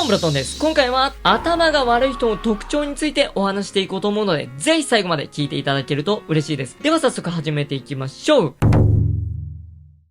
プラトンです。今回は頭が悪い人の特徴についてお話していこうと思うので、ぜひ最後まで聞いていただけると嬉しいです。では早速始めていきましょう。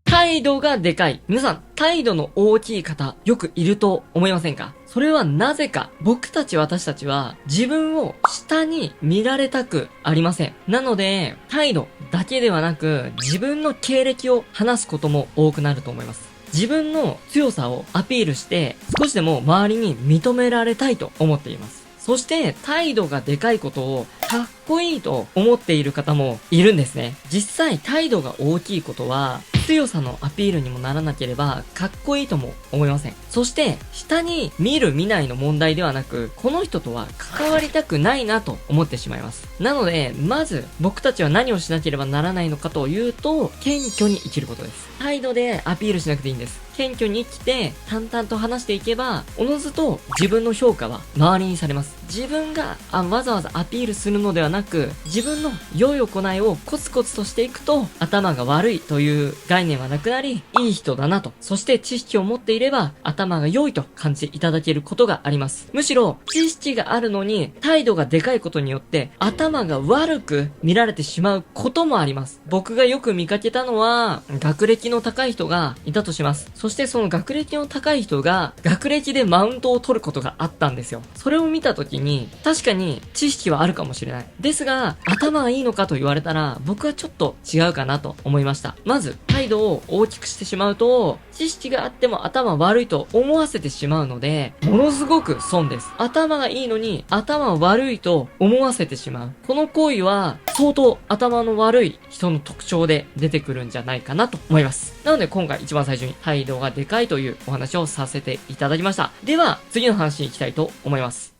態度がでかい。皆さん、態度の大きい方、よくいると思いませんか？それはなぜか、私たちは自分を下に見られたくありません。なので、態度だけではなく、自分の経歴を話すことも多くなると思います。自分の強さをアピールして、少しでも周りに認められたいと思っています。そして、態度がでかいことをかっこいいと思っている方もいるんですね。実際、態度が大きいことは、強さのアピールにもならなければ、かっこいいとも思いません。そして、下に見る見ないの問題ではなく、この人とは関わりたくないなと思ってしまいます。なので、まず、僕たちは何をしなければならないのかというと、謙虚に生きることです。態度でアピールしなくていいんです。謙虚に生きて、淡々と話していけば、おのずと自分の評価は周りにされます。自分がわざわざアピールするのではなく、自分の良い行いをコツコツとしていくと、頭が悪いという概念はなくなり、いい人だなと、そして知識を持っていれば、頭が良いと感じていただけることがあります。むしろ、知識があるのに、態度がでかいことによって、頭が悪く見られてしまうこともあります。僕がよく見かけたのは、学歴の高い人がいたとします。そしてその学歴の高い人が、学歴でマウントを取ることがあったんですよ。それを見たときに、確かに知識はあるかもしれない。ですが、頭がいいのかと言われたら、僕はちょっと違うかなと思いました。まず、態度を大きくしてしまうと、知識があっても頭悪いと思わせてしまうので、ものすごく損です。頭がいいのに、頭悪いと思わせてしまう。この行為は、相当頭の悪い人の特徴で出てくるんじゃないかなと思います。なので今回一番最初に態度がでかいというお話をさせていただきました。では、次の話に行きたいと思います。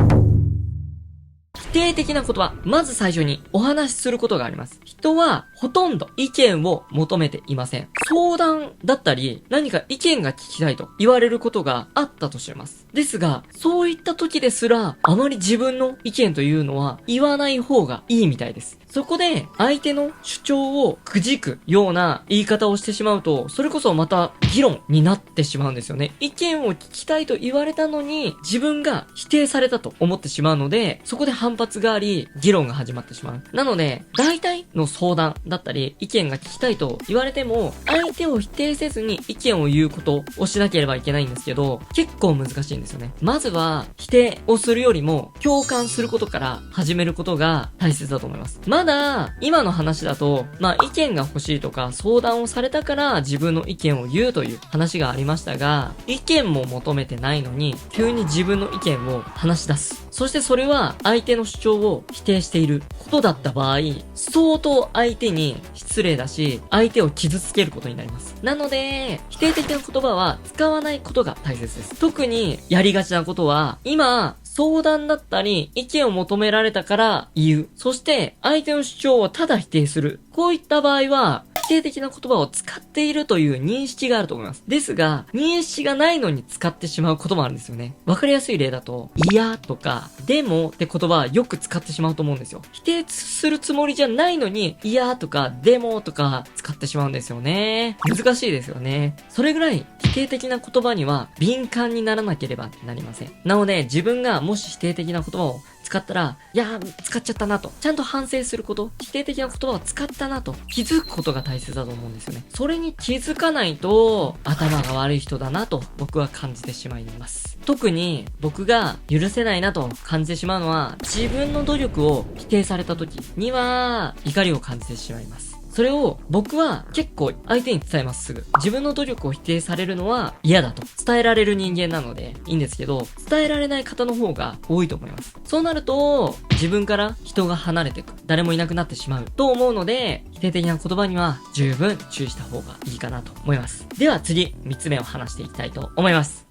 否定的な言葉。まず最初にお話しすることがあります。人はほとんど意見を求めていません。相談だったり、何か意見が聞きたいと言われることがあったとします。ですが、そういった時ですら、あまり自分の意見というのは言わない方がいいみたいです。そこで、相手の主張をくじくような言い方をしてしまうと、それこそまた議論になってしまうんですよね。意見を聞きたいと言われたのに、自分が否定されたと思ってしまうので、そこで反発があり、議論が始まってしまう。なので、大体の相談だったり、意見が聞きたいと言われても、相手を否定せずに意見を言うことをしなければいけないんですけど、結構難しいんですよね。まずは、否定をするよりも、共感することから始めることが大切だと思います。まだ、今の話だと、意見が欲しいとか、相談をされたから自分の意見を言うという話がありましたが、意見も求めてないのに、急に自分の意見を話し出す。そしてそれは、相手の主張を否定していることだった場合、相当相手に失礼だし、相手を傷つけることになります。なので、否定的な言葉は使わないことが大切です。特にやりがちなことは、今、相談だったり、意見を求められたから言う。そして、相手の主張をただ否定する。こういった場合は、否定的な言葉を使っているという認識があると思います。ですが、認識がないのに使ってしまうこともあるんですよね。わかりやすい例だと、いやとか、でもって言葉はよく使ってしまうと思うんですよ。否定するつもりじゃないのに、いやとか、でもとか使ってしまうんですよね。難しいですよね。それぐらい否定的な言葉には敏感にならなければなりません。なので、自分がもし否定的な言葉を使ったら、いやー、使っちゃったなと。ちゃんと反省すること。否定的な言葉を使ったなと。気づくことが大切だと思うんですよね。それに気づかないと、頭が悪い人だなと僕は感じてしまいます。特に僕が許せないなと感じてしまうのは、自分の努力を否定された時には、怒りを感じてしまいます。それを僕は結構相手に伝えます。すぐ。自分の努力を否定されるのは嫌だと伝えられる人間なのでいいんですけど、伝えられない方の方が多いと思います。そうなると自分から人が離れていく。誰もいなくなってしまうと思うので、否定的な言葉には十分注意した方がいいかなと思います。では次、3つ目を話していきたいと思います。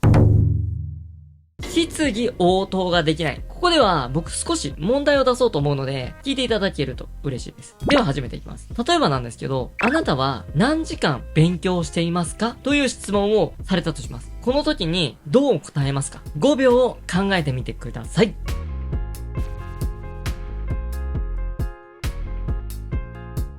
質疑応答ができない。ここでは僕少し問題を出そうと思うので、聞いていただけると嬉しいです。では始めていきます。例えばなんですけど、あなたは何時間勉強していますかという質問をされたとします。この時にどう答えますか？ 5 秒を考えてみてください。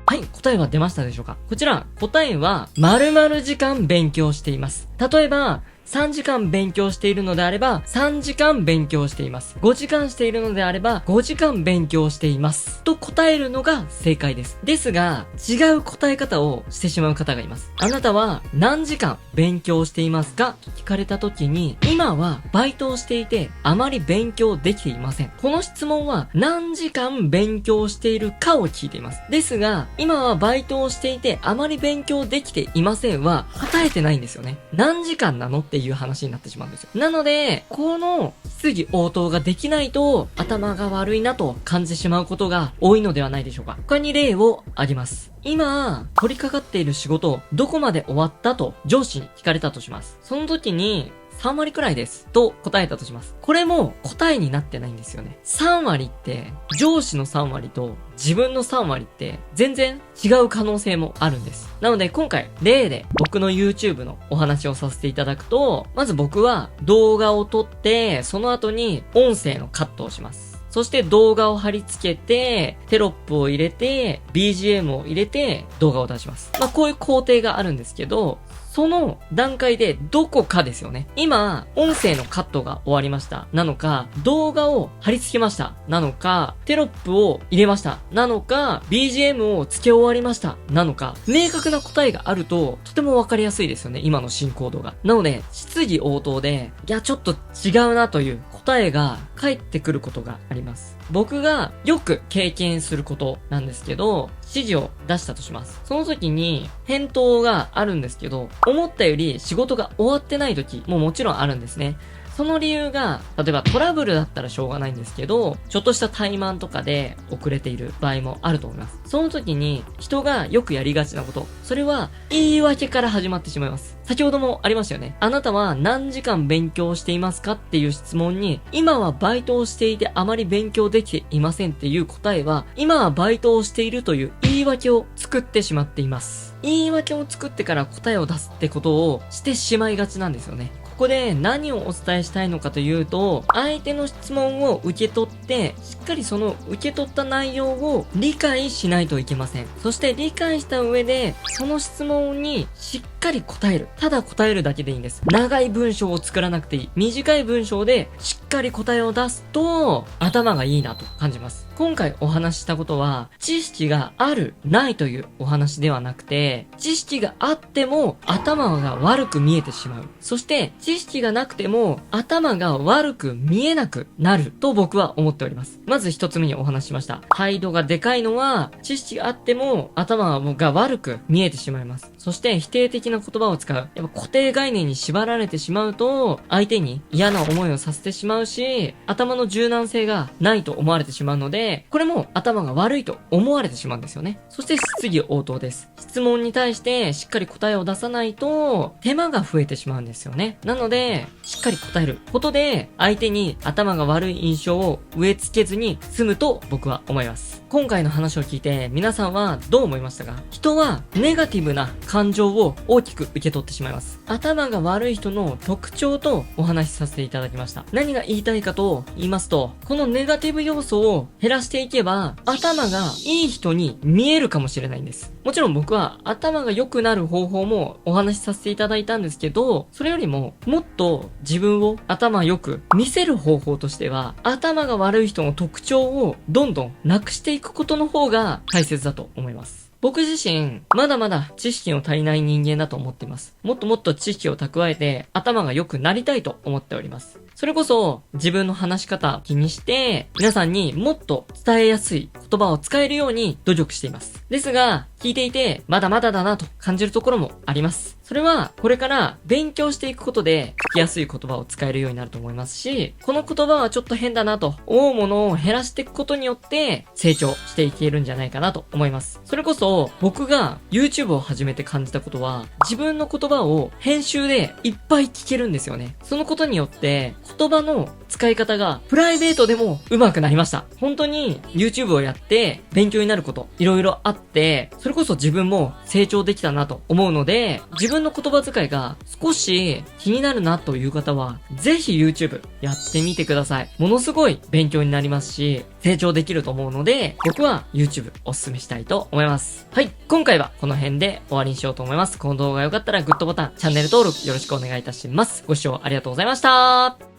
はい、答えは出ましたでしょうか？こちら、答えは、〇〇時間勉強しています。例えば、3時間勉強しているのであれば、3時間勉強しています。5時間しているのであれば、5時間勉強しています。と答えるのが正解です。ですが、違う答え方をしてしまう方がいます。あなたは何時間勉強していますかと聞かれた時に、今はバイトをしていて、あまり勉強できていません。この質問は何時間勉強しているかを聞いています。ですが、今はバイトをしていて、あまり勉強できていませんは、答えてないんですよね。何時間なのっていう話になってしまうんですよ。なので、この質疑応答ができないと、頭が悪いなと感じてしまうことが多いのではないでしょうか。他に例を挙げます。今、取り掛かっている仕事、どこまで終わったと上司に聞かれたとします。その時に、3割くらいですと答えたとします。これも答えになってないんですよね。3割って上司の3割と自分の3割って全然違う可能性もあるんです。なので今回例で僕の YouTube のお話をさせていただくと、まず僕は動画を撮ってその後に音声のカットをします。そして動画を貼り付けて、テロップを入れて、BGM を入れて動画を出します。こういう工程があるんですけど、その段階でどこかですよね。今、音声のカットが終わりました。なのか、動画を貼り付けました。なのか、テロップを入れました。なのか、BGM を付け終わりました。なのか、明確な答えがあると、とてもわかりやすいですよね。今の進行度が。なので、質疑応答で、いや、ちょっと違うなという答えが返ってくることがあります。僕がよく経験することなんですけど、指示を出したとします。その時に返答があるんですけど、思ったより仕事が終わってない時ももちろんあるんですね。その理由が、例えばトラブルだったらしょうがないんですけど、ちょっとした怠慢とかで遅れている場合もあると思います。その時に人がよくやりがちなこと、それは言い訳から始まってしまいます。先ほどもありましたよね。あなたは何時間勉強していますかっていう質問に、今はバイトをしていてあまり勉強できていませんっていう答えは、今はバイトをしているという言い訳を作ってしまっています。言い訳を作ってから答えを出すってことをしてしまいがちなんですよね。ここで何をお伝えしたいのかというと、相手の質問を受け取って、しっかりその受け取った内容を理解しないといけません。そして理解した上で、その質問にしっかり答える。ただ答えるだけでいいんです。長い文章を作らなくていい。短い文章でしっかり答えを出すと、頭がいいなと感じます。今回お話ししたことは、知識がある、ないというお話ではなくて、知識があっても頭が悪く見えてしまう。そして、知識がなくても頭が悪く見えなくなると僕は思っております。まず一つ目にお話ししました。態度がでかいのは、知識があっても頭が悪く見えてしまいます。そして否定的な言葉を使う。やっぱ固定概念に縛られてしまうと、相手に嫌な思いをさせてしまうし、頭の柔軟性がないと思われてしまうので、これも頭が悪いと思われてしまうんですよね。そして質疑応答です。質問に対してしっかり答えを出さないと、手間が増えてしまうんですよね。なので、しっかり答えることで、相手に頭が悪い印象を植え付けずに済むと僕は思います。今回の話を聞いて、皆さんはどう思いましたか？人はネガティブな感情を大きく受け取ってしまいます。頭が悪い人の特徴とお話しさせていただきました。何が言いたいかと言いますと、このネガティブ要素を減らしていけば、頭がいい人に見えるかもしれないんです。もちろん僕は頭が良くなる方法もお話しさせていただいたんですけど、それよりももっと自分を頭良く見せる方法としては、頭が悪い人の特徴をどんどんなくしていくことの方が大切だと思います。僕自身、まだまだ知識の足りない人間だと思っています。もっともっと知識を蓄えて頭が良くなりたいと思っております。それこそ自分の話し方を気にして皆さんにもっと伝えやすい言葉を使えるように努力しています。ですが、聞いていてまだまだだなと感じるところもあります。それはこれから勉強していくことで聞きやすい言葉を使えるようになると思いますし、この言葉はちょっと変だなと思うものを減らしていくことによって成長していけるんじゃないかなと思います。それこそ僕が YouTube を始めて感じたことは、自分の言葉を編集でいっぱい聞けるんですよね。そのことによって言葉の使い方がプライベートでも上手くなりました。本当に YouTube をやって勉強になることいろいろあって、そそれこそ自分も成長できたなと思うので、自分の言葉遣いが少し気になるなという方は、ぜひ YouTube やってみてください。ものすごい勉強になりますし、成長できると思うので、僕は YouTube おすすめしたいと思います。はい、今回はこの辺で終わりにしようと思います。この動画が良かったらグッドボタン、チャンネル登録よろしくお願いいたします。ご視聴ありがとうございました。